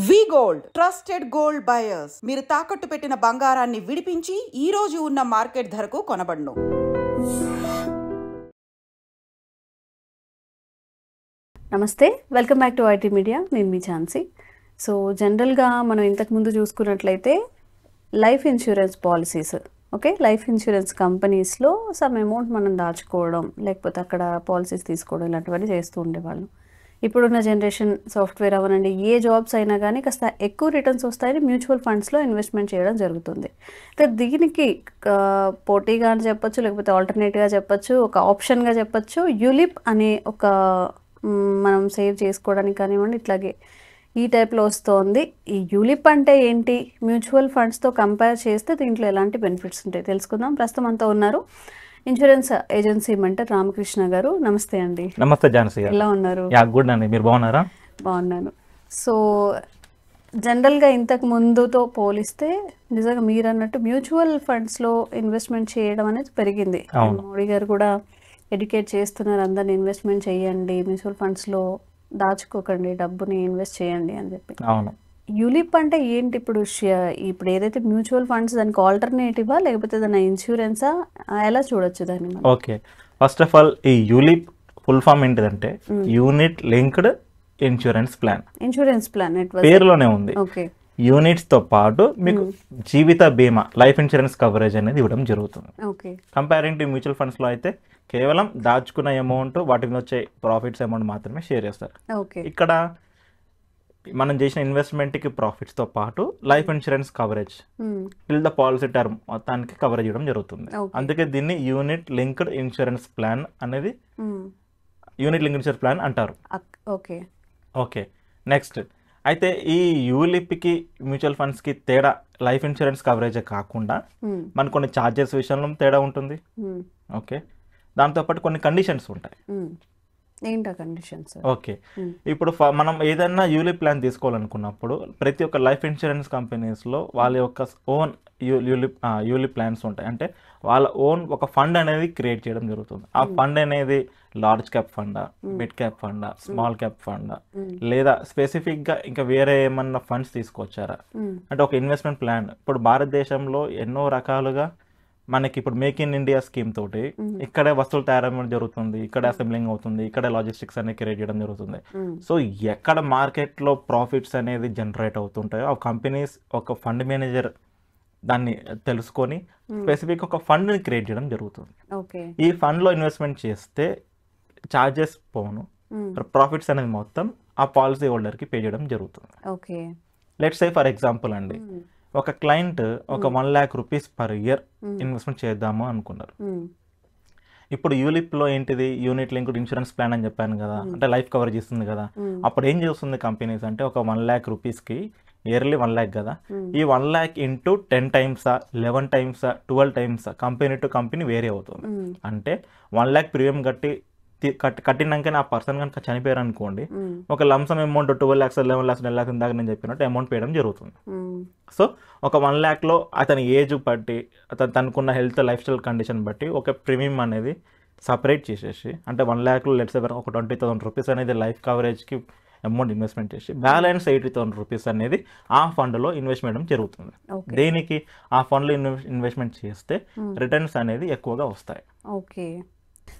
వి gold trusted gold buyers. మీరు తాకట్టు పెట్టిన బంగారాన్ని విడిపించి ఈ రోజు ఉన్న మార్కెట్ ధరకు కొనబడును. నమస్తే, welcome back to IT media. నేను మీ ఛాన్సీ. సో జనరల్గా మనం ఇంతకుముందు చూసుకున్నట్లయితే life insurance policies, life insurance కంపెనీస్లో సమ్ అమౌంట్ మనం దాచుకోవడం, లేకపోతే అక్కడ పాలసీస్ తీసుకోవడం, ఇలాంటివన్నీ చేస్తూ ఉండేవాళ్ళం. ఇప్పుడున్న జనరేషన్ సాఫ్ట్వేర్ అవనండి, ఏ జాబ్స్ అయినా కానీ కాస్త ఎక్కువ రిటర్న్స్ వస్తాయని మ్యూచువల్ ఫండ్స్లో ఇన్వెస్ట్మెంట్ చేయడం జరుగుతుంది. అయితే దీనికి పోటీగా అని చెప్పొచ్చు, లేకపోతే ఆల్టర్నేట్గా చెప్పొచ్చు, ఒక ఆప్షన్గా చెప్పొచ్చు. యూలిప్ అనే ఒక మనం సేవ్ చేసుకోవడానికి కానివ్వండి, ఇట్లాగే ఈ టైప్లో వస్తుంది. ఈ యూలిప్ అంటే ఏంటి, మ్యూచువల్ ఫండ్స్తో కంపేర్ చేస్తే దీంట్లో ఎలాంటి బెనిఫిట్స్ ఉంటాయి తెలుసుకుందాం. ప్రస్తుతం అంతా ఉన్నారు ఇన్సూరెన్స్ ఏజెన్సీ మెంటర్ రామకృష్ణ గారు. నమస్తే అండి. నమస్తే ఝాన్సీ గారు. ఎలా ఉన్నారు? గుడ్ అండి, మీరు బాగున్నారా? బాగున్నాను. సో జనరల్గా ఇంతకు ముందుతో పోలిస్తే నిజంగా మీరు అన్నట్టు మ్యూచువల్ ఫండ్స్లో ఇన్వెస్ట్మెంట్ చేయడం అనేది పెరిగింది. మోడీ గారు కూడా ఎడ్యుకేట్ చేస్తున్నారు, అందరిని ఇన్వెస్ట్మెంట్ చేయండి, మ్యూచువల్ ఫండ్స్లో దాచుకోకండి, డబ్బుని ఇన్వెస్ట్ చేయండి అని చెప్పి. అవును. యూలిప్ అంటే ఏంటి? ఇప్పుడు ఏదైతే మ్యూచువల్ ఫండ్స్ దానికి ఆల్టర్నేటివా, లేకపోతే దాని ఇన్సూరెన్సా, ఎలా చూడొచ్చు దాన్ని? ఓకే, ఫస్ట్ ఆఫ్ ఆల్ ఈ యూలిప్ ఫుల్ ఫామ్ ఏంటిదంటే unit linked insurance plan. Insurance plan పేరులోనే ఉంది. ఓకే, యూనిట్స్ తో పాటు మీకు జీవిత బీమా, లైఫ్ ఇన్సూరెన్స్ కవరేజ్ అనేది ఇవ్వడం జరుగుతుంది. Okay, comparing to mutual funds లో అయితే కేవలం దాచుకున్న అమౌంట్, వాటి మీద వచ్చే ప్రాఫిట్స్ అమౌంట్ మాత్రమే షేర్ చేస్తారు. ఓకే, ఇక్కడ మనం చేసిన ఇన్వెస్ట్మెంట్ కి ప్రాఫిట్స్ తో పాటు life insurance coverage till the policy term మొత్తానికి కవరేజ్ ఇవ్వడం జరుగుతుంది. అందుకే దీన్ని యూనిట్ లింక్డ్ ఇన్సూరెన్స్ ప్లాన్ అనేది యూనిట్ లింక్డ్ ఇన్సూరెన్స్ ప్లాన్ అంటారు. ఓకే, ఓకే, నెక్స్ట్ అయితే ఈ యూలిప్కి మ్యూచువల్ ఫండ్స్కి తేడా లైఫ్ ఇన్సూరెన్స్ కవరేజే కాకుండా మనకు కొన్ని ఛార్జెస్ విషయంలో తేడా ఉంటుంది. ఓకే, దాంతోపాటు కొన్ని కండిషన్స్ ఉంటాయి. ఏంటా కండిషన్స్? ఓకే, ఇప్పుడు మనం ఏదైనా యూలిప్ ప్లాన్ తీసుకోవాలనుకున్నప్పుడు ప్రతి ఒక్క లైఫ్ ఇన్సూరెన్స్ కంపెనీస్లో వాళ్ళ యొక్క ఓన్ యూలిప్ ప్లాన్స్ ఉంటాయి. అంటే వాళ్ళ ఓన్ ఒక ఫండ్ అనేది క్రియేట్ చేయడం జరుగుతుంది. ఆ ఫండ్ అనేది large cap funda, mid cap funda, small cap funda, లేదా స్పెసిఫిక్గా ఇంకా వేరే ఏమన్నా ఫండ్స్ తీసుకొచ్చారా అంటే ఒక ఇన్వెస్ట్మెంట్ ప్లాన్. ఇప్పుడు భారతదేశంలో ఎన్నో రకాలుగా మనకి ఇప్పుడు మేక్ ఇన్ ఇండియా స్కీమ్ తోటి ఇక్కడే వస్తువులు తయారవడం జరుగుతుంది, ఇక్కడే అసెంబ్లింగ్ అవుతుంది, ఇక్కడే లాజిస్టిక్స్ అనేది క్రియేట్ చేయడం జరుగుతుంది. సో ఎక్కడ మార్కెట్లో ప్రాఫిట్స్ అనేది జనరేట్ అవుతుంటాయో ఆ కంపెనీస్ ఒక ఫండ్ మేనేజర్ దాన్ని తెలుసుకొని స్పెసిఫిక్ ఒక ఫండ్ని క్రియేట్ చేయడం జరుగుతుంది. ఈ ఫండ్లో ఇన్వెస్ట్మెంట్ చేస్తే ఛార్జెస్ పోను, ప్రాఫిట్స్ అనేది మొత్తం ఆ పాలసీ హోల్డర్కి పే చేయడం జరుగుతుంది. లెట్స్ సే ఫర్ ఎగ్జాంపుల్ అండి, ఒక క్లయింట్ ఒక 1 lakh rupees per year investment చేద్దాము అనుకున్నారు. ఇప్పుడు యూలిప్లో ఏంటిది, యూనిట్ లింక్డ్ ఇన్సూరెన్స్ ప్లాన్ అని చెప్పాను కదా, అంటే లైఫ్ కవరేజ్ ఇస్తుంది కదా. అప్పుడు ఏం చేస్తుంది కంపెనీస్ అంటే ఒక 1 lakh rupeesకి ఇయర్లీ 1 lakh కదా, ఈ 1 lakh into 10 times 11 times 12 times company to company వేరే అవుతుంది. అంటే 1 lakh ప్రీమియం కట్టినాక ఆ పర్సన్ కనుక చనిపోయారు అనుకోండి, ఒక lump sum amount 12 lakhs 11 lakhs 10 lakhs ఇందాక నేను చెప్పినట్టు అమౌంట్ పేయడం జరుగుతుంది. సో ఒక 1 lakhలో అతని ఏజ్ బట్టి, తనకున్న హెల్త్ లైఫ్ స్టైల్ కండిషన్ బట్టి ఒక ప్రీమియం అనేది సపరేట్ చేసేసి, అంటే 1 lakhలో లెట్స్ ఒక 20,000 rupees అనేది లైఫ్ కవరేజ్కి అమౌంట్ ఇన్వెస్ట్మెంట్ చేసి బ్యాలెన్స్ 80,000 rupees అనేది ఆ ఫండ్లో ఇన్వెస్ట్ చేయడం జరుగుతుంది. దేనికి, ఆ ఫండ్లో ఇన్వెస్ట్మెంట్ చేస్తే రిటర్న్స్ అనేది ఎక్కువగా వస్తాయి. ఓకే,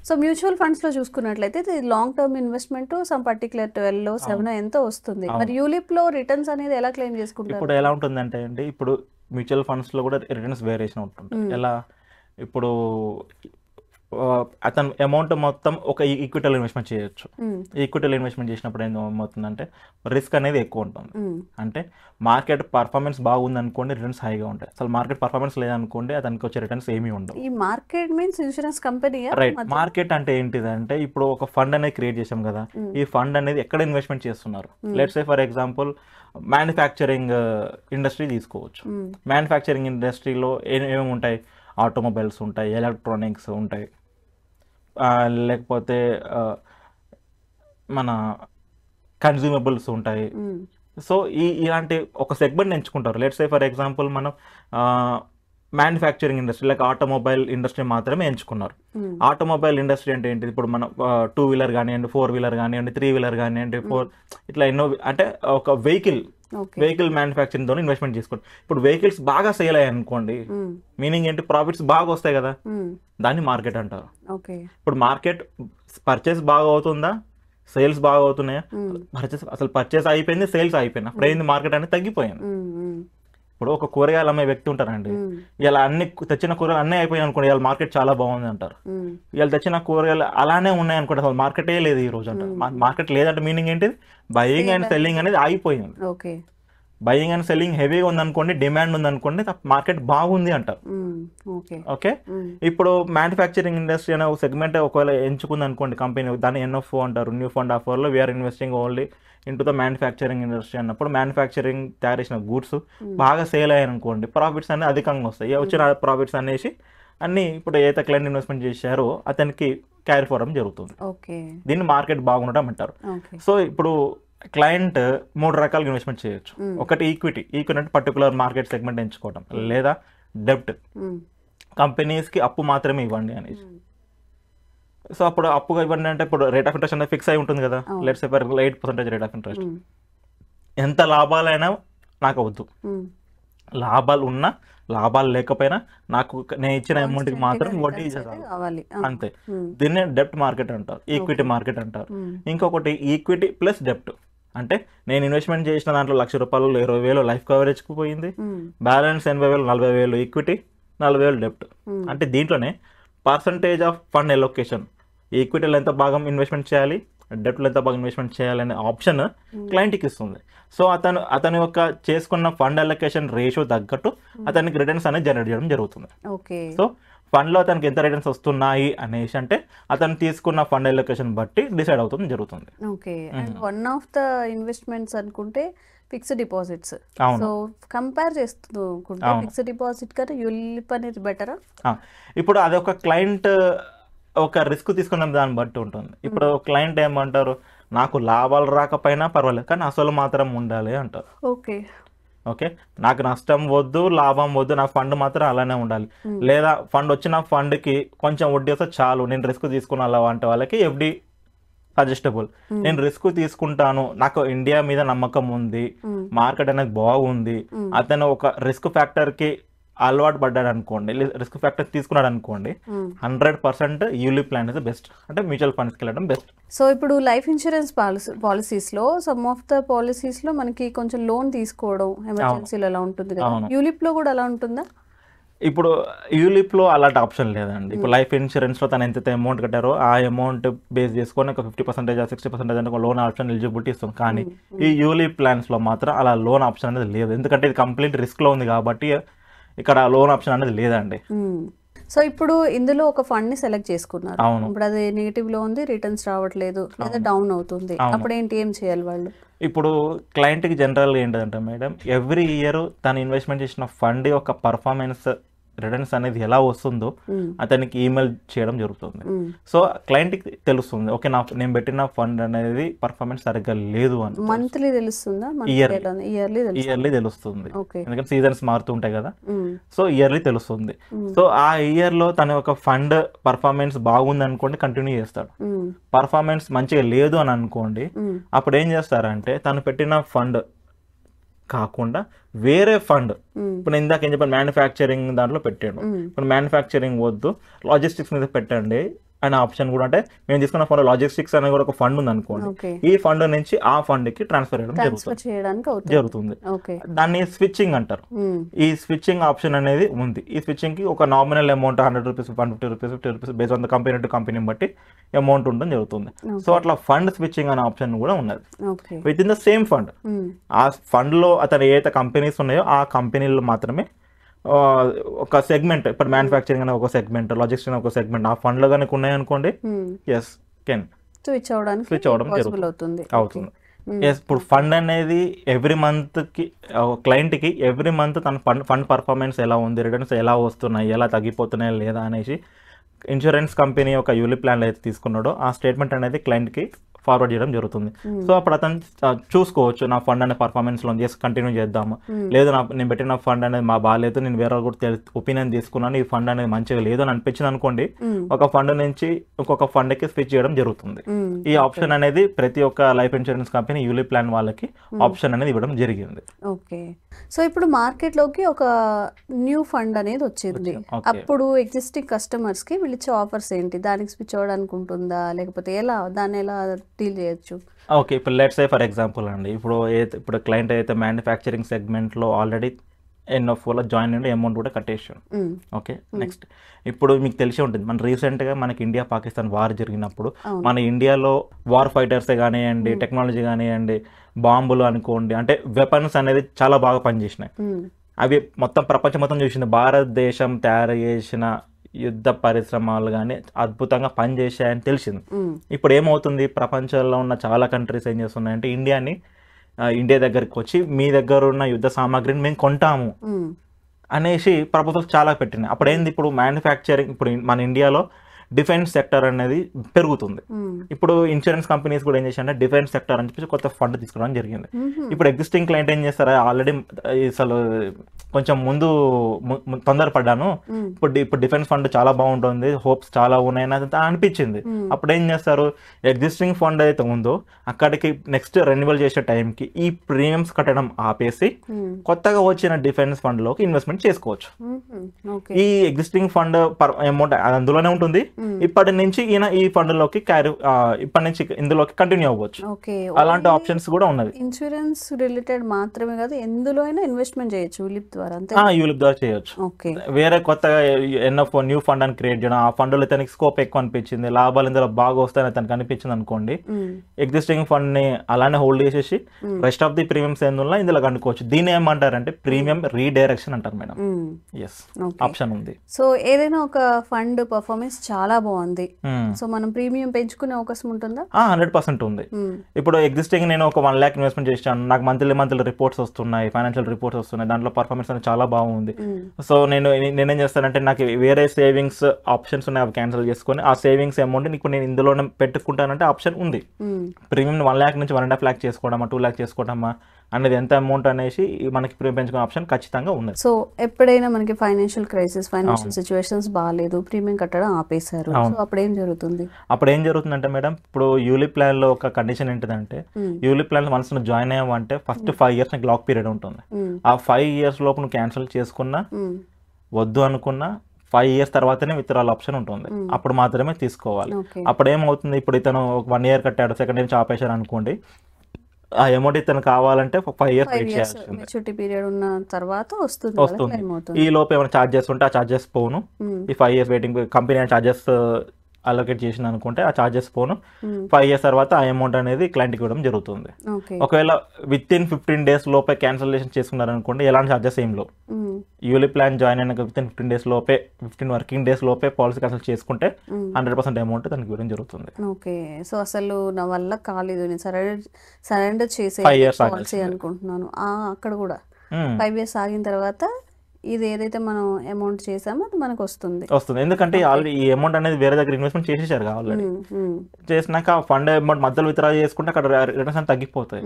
సో మ్యూచువల్ ఫండ్స్ లో చూసుకున్నట్లయితే long term investment some particular 12 7 ఎంతో వస్తుంది. మరి యూలిప్ లో రిటర్న్స్ అనేది ఎలా క్లెయిమ్ చేసుకుంటారు? ఇప్పుడు ఎలా ఉంటుందంటే అండి, ఇప్పుడు మ్యూచువల్ ఫండ్స్ లో కూడా రిటర్న్స్ వేరియేషన్ ఉంటుంది. ఎలా, ఇప్పుడు అతను అమౌంట్ మొత్తం ఒక ఈక్విటీలో ఇన్వెస్ట్మెంట్ చేయొచ్చు. ఈక్విటీలో ఇన్వెస్ట్మెంట్ చేసినప్పుడు ఏమవుతుందంటే రిస్క్ అనేది ఎక్కువ ఉంటుంది. అంటే మార్కెట్ పర్ఫార్మెన్స్ బాగుంది అనుకోండి, రిటర్న్స్ హైగా ఉంటాయి. అసలు మార్కెట్ పర్ఫార్మెన్స్ లేదనుకోండి, అతనికి వచ్చే రిటర్న్స్ ఏమీ ఉండవు. ఈ market means insurance company, right? Market అంటే ఏంటిదంటే ఇప్పుడు ఒక ఫండ్ అనేది క్రియేట్ చేసాం కదా, ఈ ఫండ్ అనేది ఎక్కడ ఇన్వెస్ట్మెంట్ చేస్తున్నారు. Let's say for example manufacturing industry తీసుకోవచ్చు. మ్యానుఫ్యాక్చరింగ్ ఇండస్ట్రీలో ఏమేమి ఉంటాయి, ఆటోమొబైల్స్ ఉంటాయి, ఎలక్ట్రానిక్స్ ఉంటాయి, లేకపోతే మన కన్జ్యూమబుల్స్ ఉంటాయి. సో ఇలాంటి ఒక సెగ్మెంట్ ఎంచుకుంటారు. లెట్స్ సే ఫర్ ఎగ్జాంపుల్ మనం manufacturing industry like automobile industry మాత్రమే ఎంచుకున్నారు. ఆటోమొబైల్ ఇండస్ట్రీ అంటే ఏంటిది, ఇప్పుడు మనం 2 wheeler కానివ్వండి, 4 wheeler కానివ్వండి, 3 wheeler కానివ్వండి, ఇట్లా ఎన్నో, అంటే ఒక వెహికల్ ఓకే. వెహికల్ మ్యానుఫ్యాక్చరింగ్ తో ఇన్వెస్ట్మెంట్ చేసుకోండి. ఇప్పుడు వెహికల్స్ బాగా సేల్ అయ్యాయి అనుకోండి, మీనింగ్ ఏంటి, ప్రాఫిట్స్ బాగా వస్తాయి కదా, దాన్ని మార్కెట్ అంటారు. ఓకే. ఇప్పుడు మార్కెట్ పర్చేస్ బాగా అవుతుందా, సేల్స్ బాగా అవుతున్నాయా, పర్చేస్ అయిపోయింది, సేల్స్ అయిపోయింది, అప్పుడు ఏంది, మార్కెట్ అనేది తగ్గిపోయింది. ఇప్పుడు ఒక కూరగాయలు అమ్మే వ్యక్తి ఉంటారండి, ఇలా అన్ని తెచ్చిన కూరగాయలు అన్నీ అయిపోయాయి అనుకోండి, ఇలా మార్కెట్ చాలా బాగుంది అంటారు. ఇలా తెచ్చిన కూరగాయలు అలానే ఉన్నాయి అనుకోండి, అసలు మార్కెటే లేదు ఈ రోజు అంటారు. మార్కెట్ లేదంటే మీనింగ్ ఏంటి, బయింగ్ అండ్ సెల్లింగ్ అనేది ఆగిపోయింది. ఓకే. బయింగ్ అండ్ సెల్లింగ్ హెవీగా ఉందనుకోండి, డిమాండ్ ఉందనుకోండి, మార్కెట్ బాగుంది అంటారు. ఓకే. ఇప్పుడు మ్యానుఫ్యాక్చరింగ్ ఇండస్ట్రీ అనే ఒక సెగ్మెంట్ ఒకవేళ ఎంచుకుంది అనుకోండి కంపెనీ, దాన్ని NFO అంటారు, న్యూ ఫండ్ ఆఫ్ లో we are investing only into the manufacturing industry అన్నప్పుడు మ్యానుఫ్యాక్చరింగ్ తయారు చేసిన గూడ్స్ బాగా సేల్ అయ్యాయి అనుకోండి, ప్రాఫిట్స్ అనేది అధికంగా వస్తాయి. వచ్చిన ప్రాఫిట్స్ అనేసి అన్ని ఇప్పుడు ఏదైతే క్లయింట్ ఇన్వెస్ట్మెంట్ చేశారో అతనికి క్యారీ ఫార్వడం జరుగుతుంది. దీన్ని మార్కెట్ బాగుండటం అంటారు. సో ఇప్పుడు క్లయింట్ 3 రకాలుగా ఇన్వెస్ట్మెంట్ చేయొచ్చు. ఒకటి ఈక్విటీ అంటే పర్టికులర్ మార్కెట్ సెగ్మెంట్ ఎంచుకోవడం, లేదా డెబ్ట్, కంపెనీస్కి అప్పు మాత్రమే ఇవ్వండి అనేసి. సో అప్పుడు అప్పుగా ఇవ్వండి అంటే ఇప్పుడు రేట్ ఆఫ్ ఇంట్రెస్ట్ అనేది ఫిక్స్ అయి ఉంటుంది కదా, let's say 8% rate of interest. ఎంత లాభాలైనా నాకు అవద్దు, లాభాలు ఉన్నా లాభాలు లేకపోయినా నాకు నేను ఇచ్చిన అమౌంట్కి మాత్రం వడ్డీ ఇవ్వాలి, అంతే. దీన్నే డెప్ట్ మార్కెట్ అంటారు, ఈక్విటీ మార్కెట్ అంటారు. ఇంకొకటి ఈక్విటీ ప్లస్ డెప్ట్ అంటే నేను ఇన్వెస్ట్మెంట్ చేసిన దాంట్లో ₹1,00,000 20,000 లైఫ్ కవరేజ్కి పోయింది, బ్యాలెన్స్ 80,000 40,000 ఈక్విటీ 40,000 డెప్ట్. అంటే దీంట్లోనే పర్సంటేజ్ ఆఫ్ ఫండ్ ఎలొకేషన్, ఈక్విటీలో ఎంత భాగం ఇన్వెస్ట్మెంట్ చేయాలి, డెప్ట్లో ఎంత బాగా ఇన్వెస్ట్మెంట్ చేయాలనే ఆప్షన్ క్లయింట్కి ఇస్తుంది. సో అతని యొక్క చేసుకున్న ఫండ్ అలొకేషన్ రేషియో తగ్గట్టు అతనికి రిటర్న్స్ అనేది జనరేట్ చేయడం జరుగుతుంది. సో ఫండ్లో అతనికి ఎంత రిటర్న్స్ వస్తున్నాయి అనేసి అంటే అతను తీసుకున్న ఫండ్ అలొకేషన్ బట్టి డిసైడ్ అవుతుంది జరుగుతుంది. Okay. And one of the investments అనుకుంటే ఫిక్స్డ్ డిపాజిట్స్. సో కంపేర్ చేస్తుంటే ఫిక్స్డ్ డిపాజిట్ కన్నా యూలిప్ అనేది బెటరా? ఇప్పుడు అదొక క్లయింట్ ఒక రిస్క్ తీసుకున్న దాన్ని బట్టి ఉంటుంది. ఇప్పుడు క్లయింట్ ఏమంటారు, నాకు లాభాలు రాకపోయినా పర్వాలేదు కానీ అసలు మాత్రం ఉండాలి అంటారు. ఓకే, నాకు నష్టం వద్దు, లాభం వద్దు, నా ఫండ్ మాత్రం అలానే ఉండాలి. లేదా ఫండ్ వచ్చిన ఫండ్కి కొంచెం వడ్డీ వస్తే చాలు, నేను రిస్క్ తీసుకున్న అలా అంటే వాళ్ళకి FD సజెస్టబుల్. నేను రిస్క్ తీసుకుంటాను, నాకు ఇండియా మీద నమ్మకం ఉంది, మార్కెట్ అనేది బాగుంది, అతను ఒక రిస్క్ ఫ్యాక్టర్కి అలవాటు పడ్డాడు అనుకోండి, రిస్క్ ఫ్యాక్టర్ తీసుకున్నాడు అనుకోండి, 100% యూలిప్ ప్లాన్ ఇస్ బెస్ట్. అంటే మ్యూచువల్ ఫండ్స్కి వెళ్ళడం బెస్ట్. సో ఇప్పుడు లైఫ్ ఇన్సూరెన్స్ పాలసీస్లో సమ్ ఆఫ్ ద పాలసీస్లో మనకి కొంచెం లోన్ తీసుకోవడం ఎమర్జెన్సీలో అలా ఉంటుంది కదా, యూలిప్లో కూడా అలా ఉంటుందా? ఇప్పుడు యూలిప్లో అలాంటి ఆప్షన్ లేదండి. ఇప్పుడు లైఫ్ ఇన్సూరెన్స్లో తను ఎంత అమౌంట్ కట్టారో ఆ అమౌంట్ బేస్ చేసుకొని ఒక 50% 60% అంటే లోన్ ఆప్షన్ ఎలిజిబిలిటీ ఇస్తుంది. కానీ ఈ యూలిప్ ప్లాన్స్లో మాత్రం అలా లోన్ ఆప్షన్ అనేది లేదు, ఎందుకంటే ఇది కంప్లీట్ రిస్క్లో ఉంది కాబట్టి ఇక్కడ లోన్ ఆప్షన్ అనేది లేదండి. సో ఇప్పుడు ఇందులో ఒక ఫండ్ ని సెలెక్ట్ చేసుకున్నారు, ఇప్పుడు అది నెగిటివ్ లో ఉంది, రిటర్న్స్ రావట్లేదు లేదా డౌన్ అవుతుంది, అప్పుడు ఏంటి, ఏం చేయాలి వాళ్ళు? ఇప్పుడు క్లయింట్కి జనరల్గా ఏంటంటే మేడం, ఎవ్రీ ఇయర్ తను ఇన్వెస్ట్మెంట్ చేసిన ఫండ్ యొక్క పర్ఫార్మెన్స్ రిటర్న్స్ అనేది ఎలా వస్తుందో అతనికి ఈమెయిల్ చేయడం జరుగుతుంది. సో క్లయింట్కి తెలుస్తుంది, ఓకే నేను పెట్టిన ఫండ్ అనేది పర్ఫార్మెన్స్ సరిగ్గా లేదు అని. మంత్లీ తెలుస్తుందా? ఇయర్లీ తెలుస్తుంది, ఎందుకంటే సీజన్స్ మారుతూ ఉంటాయి కదా. సో ఇయర్లీ తెలుస్తుంది. సో ఆ ఇయర్లో తన యొక్క ఫండ్ పర్ఫార్మెన్స్ బాగుంది అనుకోండి, కంటిన్యూ చేస్తాడు. పర్ఫార్మెన్స్ మంచిగా లేదు అని అనుకోండి, అప్పుడు ఏం చేస్తారంటే తను పెట్టిన ఫండ్ కాకుండా వేరే ఫండ్, ఇప్పుడు ఇందాక ఏం చెప్పాను మ్యానుఫ్యాక్చరింగ్ దాంట్లో పెట్టాడు, ఇప్పుడు మ్యానుఫ్యాక్చరింగ్ వద్దు లాజిస్టిక్స్ మీద పెట్టండి అనే ఆప్షన్ కూడా, అంటే మేము తీసుకున్న ఫండ్ లాజిస్టిక్స్ అనే కూడా ఒక ఫండ్ ఉంది అనుకోండి, ఈ ఫండ్ నుంచి ఆ ఫండ్ కి ట్రాన్స్ఫర్ చేయడం జరుగుతుంది. దాన్ని స్విచ్చింగ్ అంటారు. ఈ స్విచ్చింగ్ ఆప్షన్ అనేది ఉంది. ఈ స్విచ్చింగ్ కి ఒక nominal amount ₹100, ₹150, ₹50 base on the company to company బట్టి అమౌంట్ ఉండడం జరుగుతుంది. సో అట్లా ఫండ్ స్విచ్చింగ్ అనే ఆప్షన్ కూడా ఉన్నది with in the same fund. ఆ ఫండ్ లో అతను ఏదైతే కంపెనీస్ ఉన్నాయో ఆ కంపెనీలో మాత్రమే ఒక సెగ్మెంట్, ఇప్పుడు మ్యానుఫ్యాక్చరింగ్ అనే ఒక సెగ్మెంట్, లాజిస్టిక్స్ అనే ఒక సెగ్మెంట్ ఆ ఫండ్ లో కనుక ఉన్నాయనుకోండి, ఎస్ కెన్ స్విచ్ అవడం అవుతుంది. ఇప్పుడు ఫండ్ అనేది ఎవ్రీ మంత్ కి క్లయింట్ కి ఎవ్రీ మంత్ తన ఫండ్ పర్ఫార్మెన్స్ ఎలా ఉంది, రిటర్న్స్ ఎలా వస్తున్నాయి, ఎలా తగ్గిపోతున్నాయి లేదా అనేసి ఇన్సూరెన్స్ కంపెనీ యొక్క యూలిప్ ప్లాన్ అయితే తీసుకున్నాడో ఆ స్టేట్మెంట్ అనేది క్లయింట్ కి ఫార్వర్డ్ చేయడం జరుగుతుంది. సో అప్పుడు అతను చూసుకోవచ్చు నా ఫండ్ అనే పర్ఫార్మెన్స్లో చేసి కంటిన్యూ చేద్దాము, లేదు నేను పెట్టిన ఫండ్ అనేది బాగాలేదు, నేను వేరే కూడా ఒపీనియన్ తీసుకున్నాను, ఈ ఫండ్ అనేది మంచిగా లేదు అని అనిపించింది అనుకోండి, ఒక ఫండ్ నుంచి ఇంకొక ఫండ్కి స్విచ్ చేయడం జరుగుతుంది. ఈ ఆప్షన్ అనేది ప్రతి ఒక్క life insurance company ULIP plan వాళ్ళకి ఆప్షన్ అనేది ఇవ్వడం జరిగింది. ఓకే, సో ఇప్పుడు మార్కెట్లోకి ఒక న్యూ ఫండ్ అనేది వచ్చింది, అప్పుడు ఎగ్జిస్టింగ్ కస్టమర్స్కి వీళ్ళు ఇచ్చే ఆఫర్స్ ఏంటి, దానికి స్విచ్ అవ్వడానికి ఉంటుందా, లేకపోతే దాన్ని ఎలా డీల్ చేయొచ్చు? ఓకే, ఇప్పుడు లెట్స్ సే ఫర్ ఎగ్జాంపుల్ అండి, ఇప్పుడు క్లయింట్ అయితే మ్యానుఫ్యాక్చరింగ్ సెగ్మెంట్లో ఆల్రెడీ ఎన్ఎఫ్ఓలో జాయిన్ అయ్యి అమౌంట్ కూడా కట్టేసాడు. ఓకే, నెక్స్ట్ ఇప్పుడు మీకు తెలిసి ఉంటుంది, మన రీసెంట్గా మనకి ఇండియా పాకిస్తాన్ వార్ జరిగినప్పుడు మన ఇండియాలో వార్ ఫైటర్సే కానివ్వండి, టెక్నాలజీ కానివ్వండి, బాంబులు అనుకోండి, అంటే వెపన్స్ అనేది చాలా బాగా పనిచేసినాయి. అవి మొత్తం ప్రపంచం మొత్తం చూసింది, భారతదేశం తయారు చేసిన యుద్ధ పరిశ్రమలు కానీ అద్భుతంగా పనిచేసాయని తెలిసింది. ఇప్పుడు ఏమవుతుంది, ప్రపంచంలో ఉన్న చాలా కంట్రీస్ ఏం చేస్తున్నాయంటే ఇండియా దగ్గరికి వచ్చి మీ దగ్గర ఉన్న యుద్ధ సామాగ్రిని మేము కొంటాము అనేసి ప్రపోజల్స్ చాలా పెట్టినాయి. అప్పుడు ఏంది, ఇప్పుడు మ్యానుఫ్యాక్చరింగ్, ఇప్పుడు మన ఇండియాలో డిఫెన్స్ సెక్టర్ అనేది పెరుగుతుంది. ఇప్పుడు ఇన్సూరెన్స్ కంపెనీస్ కూడా ఏం చేశారంటే డిఫెన్స్ సెక్టర్ అని చెప్పేసి కొత్త ఫండ్ తీసుకోవడం జరిగింది. ఇప్పుడు ఎగ్జిస్టింగ్ క్లయింట్ ఏం చేస్తారా, ఆల్రెడీ అసలు కొంచెం ముందు తొందరపడ్డాను, ఇప్పుడు డిఫెన్స్ ఫండ్ చాలా బాగుంటుంది, హోప్స్ చాలా ఉన్నాయని అనిపించింది. అప్పుడు ఏం చేస్తారు, ఎగ్జిస్టింగ్ ఫండ్ అయితే ఉందో అక్కడికి నెక్స్ట్ రెన్యువల్ చేసే టైంకి ఈ ప్రీమియమ్స్ కట్టడం ఆపేసి కొత్తగా వచ్చిన డిఫెన్స్ ఫండ్ లోకి ఇన్వెస్ట్మెంట్ చేసుకోవచ్చు. ఈ ఎగ్జిస్టింగ్ ఫండ్ అమౌంట్ అందులోనే ఉంటుంది, ఇప్పటి నుంచి ఈ ఫండ్ లోకి ఇప్పటి నుంచి ఇందులోకి కంటిన్యూ అవ్వచ్చు. అలాంటి ఆప్షన్స్ కూడా ఉన్నది. ఇన్సూరెన్స్ రిలేటెడ్ మాత్రమే కాదు, ఎందులో అయినా ఇన్వెస్ట్మెంట్ చేయొచ్చు యూలిప్ ద్వారా. యూలిప్ ద్వారా చేయొచ్చు. వేరే కొత్తగా ఎన్ఎఫ్ఓ న్యూ ఫండ్ అని క్రియేట్ చేయడం, ఆ ఫండ్ లో తనకి స్కోప్ ఎక్కువ అనిపించింది, లాభాలు ఇందులో బాగా వస్తాయని తనకు అనిపించింది అనుకోండి, ఎగ్జిస్టింగ్ ఫండ్ ని అలానే హోల్డ్ చేసేసి రెస్ట్ ఆఫ్ ది ప్రీమియమ్స్ ఏందున్నా ఇందులో కనుక్కోవచ్చు. దీన్ని ఏమంటారంటే ప్రీమియం రీడైరెక్షన్ అంటారు మేడం. ఎస్, ఆప్షన్ ఉంది. సో ఏదైనా ఒక ఫండ్ పర్ఫార్మెన్స్ చాలా బాగుంది, సో మనం ప్రీమియం పెంచుకునే అవకాశం ఉంటుందా? 100% ఉంది. ఇప్పుడు ఎగ్జిస్టింగ్ నేను ఒక 1 lakh ఇన్వెస్ట్మెంట్ చేశాను, నాకు మంత్లీ రిపోర్ట్స్ వస్తున్నాయి, ఫైనాన్షియల్ రిపోర్ట్స్ వస్తున్నాయి, దాంట్లో పర్ఫార్మెన్స్ అనేది చాలా బాగుంది. సో నేనేం చేస్తానంటే నాకు వేరే సేవింగ్స్ ఆప్షన్స్ ఉన్నాయి, అవి క్యాన్సిల్ చేసుకొని ఆ సేవింగ్స్ అమౌంట్ ఇప్పుడు నేను ఇందులోనే పెట్టుకుంటానంటే ఆప్షన్ ఉంది. ప్రీమియం 1 lakh నుంచి 1.5 lakh చేసుకోవడమా, 2 lakh చేసుకోవడమా అనేది ఎంత అమౌంట్ అనేసి మనకి ప్రీమియం పెంచుకునే ఆప్షన్ ఖచ్చితంగా ఉంది. సో ఎప్పుడైనా మనకి ఫైనాన్షియల్ సిచ్యువేషన్స్ బాగాలేదు, ప్రీమియం కట్టడం ఆపేశారు, సో అప్పుడు ఏం జరుగుతుందంటే మేడం, ఇప్పుడు యూలిప్ ప్లాన్ లో ఒక కండిషన్ ఏంటిదంటే, యూలిప్ ప్లాన్ వన్స్ నువ్వు జాయిన్ అయ్యావంటే ఫస్ట్ 5 years నీకు లాక్ పీరియడ్ ఉంటుంది. ఆ 5 years లోపు నువ్వు క్యాన్సిల్ చేసుకున్నా వద్దు అనుకున్నా 5 years తర్వాతనే విత్డ్రాల్ ఆప్షన్ ఉంటుంది, అప్పుడు మాత్రమే తీసుకోవాలి. అప్పుడు ఏమవుతుంది, ఇప్పుడు ఇతను 1 year కట్టాడు, సెకండ్ ఇయర్ ఆపేశాడు అనుకోండి, ఆ అమౌంట్ ఇతను కావాలంటే 5 years వెయిట్ చేయాల్సింది, మెచ్యూరిటీ పీరియడ్ ఉన్న తర్వాత వస్తుంది. ఈ లోపు ఏమైనా ఛార్జెస్ ఉంటే ఆ ఛార్జెస్ పోను, ఈ 5 years waiting company charges allocate చేసింది అనుకుంటే ఆ ఛార్జెస్ పోను, 5 years తర్వాత ఆ అమౌంట్ అనేది క్లయింట్కి ఇవ్వడం జరుగుతుంది. ఒకవేళ విత్ ఇన్ 15 days లోపే క్యాన్సిలేషన్ చేసుకున్నారనుకోండి, ఎలాంటి ఛార్జెస్ ఏం లేవు. యూలిప్ ప్లాన్ జాయిన్ అయినాక విత్ ఇన్ 15 days లోపే, 15 working days లోపే పాలసీ క్యాన్సిల్ చేసుకుంటే 100% అమౌంట్ దానికి ఇవ్వడం జరుగుతుంది. ఓకే, సో అసలు నా వల్ల కాలేదు, నేను సరెండర్ చేసే పాలసీ అనుకుంటున్నాను, అక్కడ కూడా 5 years ఆగిన తర్వాత ఇది ఏదైతే మనం అమౌంట్ చేసామో అది మనకు వస్తుంది. ఎందుకంటే ఆల్రెడీ ఈ అమౌంట్ అనేది వేరే దగ్గర ఇన్వెస్ట్మెంట్ చేసేసారు ఆల్రెడీ, చేసినాక ఫండ్ అమౌంట్ మధ్యలో విత్డ్రా చేసుకుంటే అక్కడ రిటర్న్స్ అని తగ్గిపోతాయి.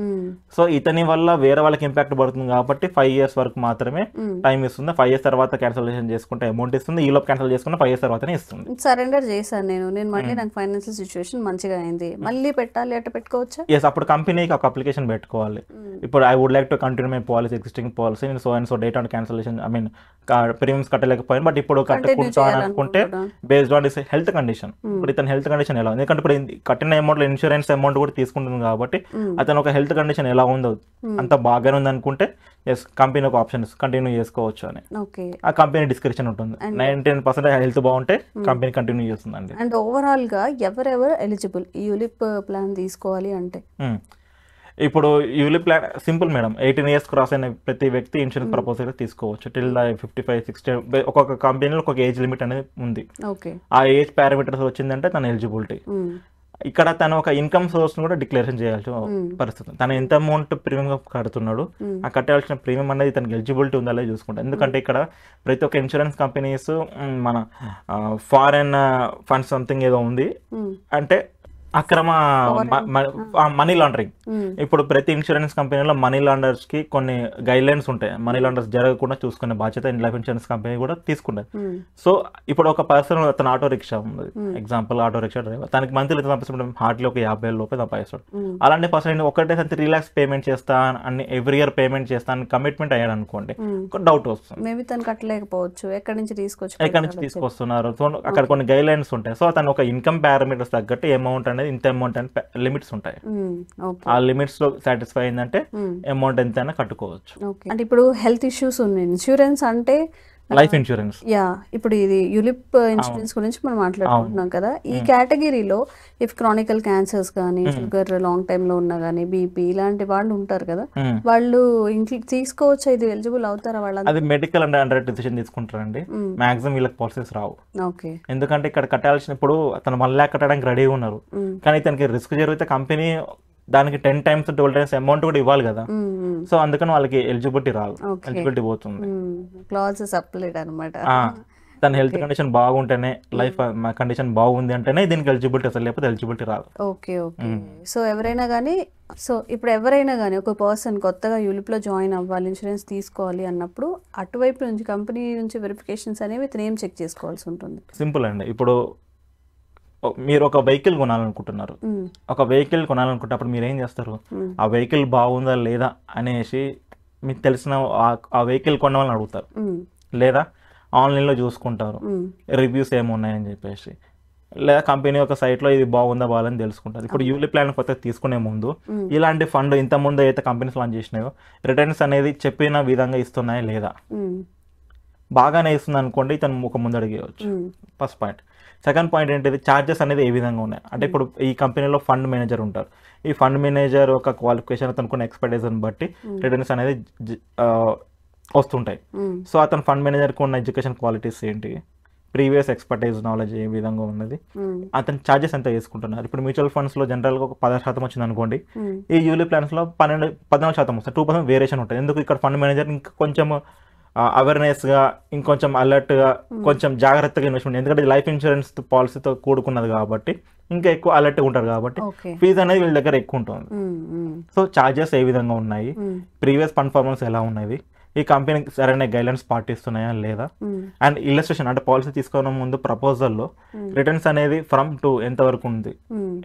సో ఇతని వల్ల వేరే వాళ్ళకి ఇంపాక్ట్ పడుతుంది కాబట్టి 5 years వరకు మాత్రమే టైం ఇస్తుంది. 5 years తర్వాత క్యాన్సిలేషన్ చేసుకుంటే అమౌంట్ ఇస్తుంది, ఈ లోపు క్యాన్సిల్ చేసుకుంటే 5 years తర్వాతనే ఇస్తుంది. సరెండర్ చేశాను నేను మళ్ళీ నాకు ఫైనాన్షియల్ సిచ్యువేషన్ మంచిగా అయింది, మళ్ళీ పెట్టాలి అంటే పెట్టుకోవచ్చా? ఎస్, అప్పుడు కంపెనీకి ఒక అప్లికేషన్ పెట్టుకోవాలి. ఇప్పుడు I would like to continue my policy, existing policy, నేను so and so date on cancellation, I mean premiums కట్టలేకపోయాను, బట్ ఇప్పుడు కట్టుకుంటాను అనుకుంటే based on this health condition. ఇప్పుడు ఇతని హెల్త్ కండిషన్ ఎలా ఉంది, ఎందుకంటే ఇప్పుడు కట్టిన అమౌంట్ లో ఇన్సూరెన్స్ అమౌంట్ కూడా తీసుకుంటుంది కాబట్టి అతను ఒక హెల్త్ కండిషన్ ఎలా ఉందో అంత బాగానే ఉంది అనుకుంటే ఎస్, కంపెనీ ఒక ఆప్షన్స్ కంటిన్యూ చేసుకోవచ్చు అని ఆ కంపెనీ డిస్క్రిప్షన్ ఉంటుంది. 99% హెల్త్ బాగుంటే కంపెనీ కంటిన్యూ చేస్తుందండి. అండ్ ఓవరాల్ గా ఎవరెవరు ఎలిజిబుల్ ఈ యూలిప్ ప్లాన్ తీసుకోవాలి అంటే? ఇప్పుడు ULIP plan simple madam, 18 years cross అయిన ప్రతి వ్యక్తి ఇన్సూరెన్స్ ప్రపోజల్ తీసుకోవచ్చు. టిల్ 55, 60 ఒక్కొక్క కంపెనీలో ఒక్కొక్క ఏజ్ లిమిట్ అనేది ఉంది. ఆ ఏజ్ పారామీటర్స్ వచ్చిందంటే తన ఎలిజిబిలిటీ. ఇక్కడ తను ఒక ఇన్కమ్ సోర్స్ కూడా డిక్లరేషన్ చేయాల్సిన పరిస్థితి, తను ఎంత అమౌంట్ ప్రీమియం కడుతున్నాడు, ఆ కట్టాల్సిన ప్రీమియం అనేది తనకి ఎలిజిబిలిటీ ఉందా లేదా చూసుకుంటాం. ఎందుకంటే ఇక్కడ ప్రతి ఒక్క ఇన్సూరెన్స్ కంపెనీస్ మన ఫారెన్ ఫండ్స్ సంథింగ్ ఏదో ఉంది అంటే అక్రమ మనీ లాండరింగ్. ఇప్పుడు ప్రతి ఇన్సూరెన్స్ కంపెనీలో మనీ లాండర్స్ కి కొన్ని గైడ్ లైన్స్ ఉంటాయి. మనీ లాండర్స్ జరగకుండా చూసుకునే బాధ్యత లైఫ్ ఇన్సూరెన్స్ కంపెనీ కూడా తీసుకుంటారు. సో ఇప్పుడు ఒక పర్సన్ అతను ఆటో రిక్షా ఉంది, ఎగ్జాంపుల్ ఆటో రిక్షా డ్రైవర్, తనకి మంత్లీ సంపాదించడం హార్డ్లీ ఒక 50,000 రూపాయలు సంపాదిస్తాడు. అలాంటి పర్సన్ ఒకటే 3 lakhs పేమెంట్ చేస్తా అని ఎవ్రీ ఇయర్ పేమెంట్ చేస్తా అని కమిట్మెంట్ అయ్యాడు అనుకోండి, ఒక డౌట్ వస్తుంది. మేబీ తను కట్టలేకపోవచ్చు, ఎక్కడి నుంచి తీసుకొస్తున్నారు. సో అక్కడ కొన్ని గైడ్ లైన్స్ ఉంటాయి. సో అతను ఒక ఇన్కమ్ పారామీటర్స్ తగ్గట్టు అమౌంట్ అనేది ఇంత అమౌంట్ అని లిమిట్స్ ఉంటాయి. ఆ లిమిట్స్ లో సాటిస్ఫై అయిందంటే అమౌంట్ ఎంత అయినా కట్టుకోవచ్చు. అంటే ఇప్పుడు హెల్త్ ఇష్యూస్ ఉన్నాయి, ఇన్సూరెన్స్ అంటే లైఫ్ ఇన్సూరెన్స్. ఇప్పుడు ఇది యులిప్ ఇన్సూరెన్స్ గురించి మనం మాట్లాడుకుంటున్నాం కదా. ఈ కేటగిరీలో ఇఫ్ క్రానికల్ క్యాన్సర్స్ కానీ, షుగర్ లాంగ్ టైమ్ లో ఉన్నా కానీ, బీపీ ఇలాంటి వాళ్ళు ఉంటారు కదా, వాళ్ళు తీసుకోవచ్చు, ఇది ఎలిజిబుల్ అవుతారా వాళ్ళంతా? అది మెడికల్ అండర్ డిసిషన్ తీసుకుంటారండి. మాక్సిమం వీళ్ళకి పాలసీస్ రావు. ఎందుకంటే ఇక్కడ కట్టాల్సిన, ఇప్పుడు అతను 1 lakh కట్టడానికి రెడీగా ఉన్నారు, కానీ ఇతనికి రిస్క్ జరిగితే కంపెనీ దానికి 10 times 12 times అమౌంట్ కూడా ఇవ్వాలి కదా. సో అందుకని వాళ్ళకి ఎలిజిబిలిటీ రాదు, ఎలిజిబిలిటీ పోతుంది. తన హెల్త్ కండిషన్ బాగుంటేనే, లైఫ్ కండిషన్ బాగుంది అంటేనే దీనికి ఎలిజిబిలిటీ, అసలు లేకపోతే ఎలిజిబిలిటీ రాదు. ఓకే. సో ఎవరైనా కానీ, ఇప్పుడు ఎవరైనా కానీ ఒక పర్సన్ కొత్తగా యూలిప్ లో జాయిన్ అవ్వాలి, ఇన్సూరెన్స్ తీసుకోవాలి అన్నప్పుడు అటువైపు నుంచి కంపెనీ నుంచి వెరిఫికేషన్స్ అనేవి ఇతను ఏం చెక్ చేసుకోవాల్సి ఉంటుంది? సింపుల్ అండి. ఇప్పుడు మీరు ఒక వెహికల్ కొనాలనుకుంటున్నారు, అప్పుడు మీరు ఏం చేస్తారు, ఆ వెహికల్ బాగుందా లేదా అనేసి మీకు తెలిసిన ఆ వెహికల్ కొన్న వాళ్ళని అడుగుతారు, లేదా ఆన్లైన్లో చూసుకుంటారు రివ్యూస్ ఏమున్నాయని చెప్పేసి, లేదా కంపెనీ ఒక సైట్లో ఇది బాగుందా బాగాలని తెలుసుకుంటారు. ఇప్పుడు యూలిప్ ప్లాన్ కొత్తగా తీసుకునే ముందు ఇలాంటి ఫండ్ ఇంత ముందు అయితే కంపెనీస్ లాంచ్ చేసినాయో రిటర్న్స్ అనేది చెప్పిన విధంగా ఇస్తున్నాయా లేదా, బాగానే ఇస్తుంది అనుకోండి, ఇతను ఒక ముందు అడిగేయచ్చు. First point. సెకండ్ పాయింట్ ఏంటిది, ఛార్జెస్ అనేది ఏ విధంగా ఉన్నాయి అంటే, ఇప్పుడు ఈ కంపెనీలో ఫండ్ మేనేజర్ ఉంటారు, ఈ ఫండ్ మేనేజర్ ఒక క్వాలిఫికేషన్, అతనుకున్న ఎక్స్పర్టైజ్ని బట్టి రిటర్న్స్ అనేది వస్తుంటాయి. సో అతను ఫండ్ మేనేజర్కి ఉన్న ఎడ్యుకేషన్ క్వాలిటీస్ ఏంటి, ప్రీవియస్ ఎక్స్పర్టైజ్ నాలెడ్జ్ ఏ విధంగా ఉన్నది, అతను ఛార్జెస్ ఎంత వేసుకుంటున్నారు. ఇప్పుడు మ్యూచువల్ ఫండ్స్ లో జనరల్గా ఒక 10% వచ్చింది అనుకోండి, ఈ యూలిప్ ప్లాన్స్ లో 14% వస్తుంది, 2% వేరియేషన్ ఉంటుంది. ఎందుకు ఇక్కడ ఫండ్ మేనేజర్ ఇంకా కొంచెం అవేర్నెస్గా, ఇంకొంచెం అలర్ట్గా, కొంచెం జాగ్రత్తగా ఇన్వెస్ట్మెంట్, ఎందుకంటే లైఫ్ ఇన్సూరెన్స్ పాలసీతో కూడుకున్నది కాబట్టి ఇంకా ఎక్కువ అలర్ట్గా ఉంటారు కాబట్టి ఫీజు అనేది వీళ్ళ దగ్గర ఎక్కువ ఉంటుంది. సో ఛార్జెస్ ఏ విధంగా ఉన్నాయి, ప్రీవియస్ పర్ఫార్మెన్స్ ఎలా ఉన్నది, ఈ కంపెనీకి సరైన గైడ్లైన్స్ పాటిస్తున్నాయా లేదా, అండ్ ఇల్లస్ట్రేషన్ అంటే పాలసీ తీసుకోవడం ముందు ప్రపోజల్లో రిటర్న్స్ అనేది ఫ్రమ్ టు ఎంత వరకు ఉంది.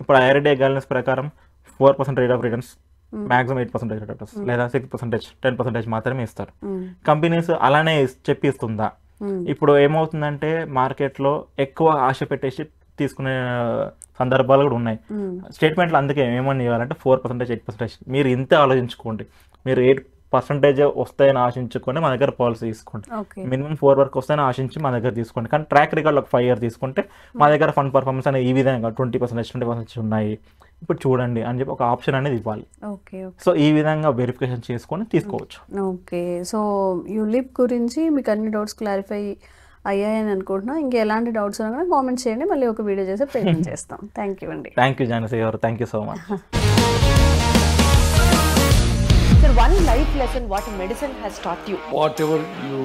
ఇప్పుడు IRDAI గైడ్లైన్స్ ప్రకారం 4% rate of returns, maximum 8% returns, లేదా 6%, 10% మాత్రమే ఇస్తారు. కంపెనీస్ అలానే చెప్పిస్తుందా? ఇప్పుడు ఏమవుతుందంటే మార్కెట్లో ఎక్కువ ఆశ పెట్టేసి తీసుకునే సందర్భాలు కూడా ఉన్నాయి. స్టేట్మెంట్లు అందుకే ఏమని ఇవ్వాలంటే 4%, 8%. మీరు ఇంతే ఆలోచించుకోండి, మీరు 8% వస్తాయని ఆశించుకొని మా దగ్గర పాలసీ తీసుకోండి, మినిమం 4 వరకు వస్తాయని ఆశించి మా దగ్గర తీసుకోండి. కానీ ట్రాక్ రికార్డ్ ఒక 5 years తీసుకుంటే మా దగ్గర ఫండ్ పర్ఫార్మెన్స్ అనేది ఈ విధంగా 20% ఉన్నాయి, ఇప్పుడు చూడండి అని చెప్పి ఒక ఆప్షన్ అనేది ఇవ్వాలి. సో ఈ విధంగా వెరిఫికేషన్ చేసుకొని తీసుకోవచ్చు. ఓకే. సో యూలిప్ గురించి మీకు అన్ని డౌట్స్ క్లారిఫై అయ్యాయని అనుకుంటున్నా. ఇంకా ఎలాంటి డౌట్స్ ఉన్నా కూడా కామెంట్ చేయండి, మళ్ళీ ఒక వీడియో చేసి ప్రయత్నం చేస్తాం. థ్యాంక్ యూ అండి. థ్యాంక్ యూ జానసి గారు, thank you so much. Sir, one life lesson what medicine has taught you. Whatever you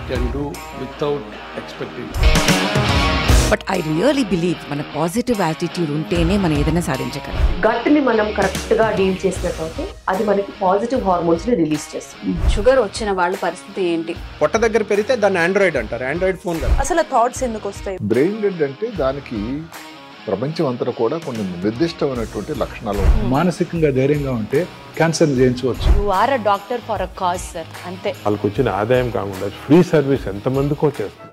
can do without expecting. But I really believe మన పాజిటివ్ యాటిట్యూడ్ ఉంటేనే మనం ఏదైనా సాధించగలం. గట్ని మనం కరెక్ట్గా డీల్ చేసినట్లయితే అది మనకి పాజిటివ్ హార్మోన్స్ని రిలీజ్ చేస్తుంది. షుగర్ వచ్చిన వాళ్ళ పరిస్థితి ఏంటి? పొట్ట దగ్గర పెరిగితే దాన్ని ఆండ్రాయిడ్ అంటారు, ఆండ్రాయిడ్ ఫోన్ కదా. అసలు థాట్స్ ఎందుకు వస్తాయి? బ్రెయిన్ డెడ్ అంటే దానికి ప్రపంచం అంతా కూడా కొన్ని నిర్దిష్టమైనటువంటి లక్షణాలు. మానసికంగా ధైర్యంగా ఉంటే క్యాన్సర్ జయించవచ్చు. You are a doctor for a cause sir, అంతే. వాళ్ళకి వచ్చిన ఆదాయం కాకుండా ఫ్రీ సర్వీస్ ఎంతమందికో చేస్తుంది.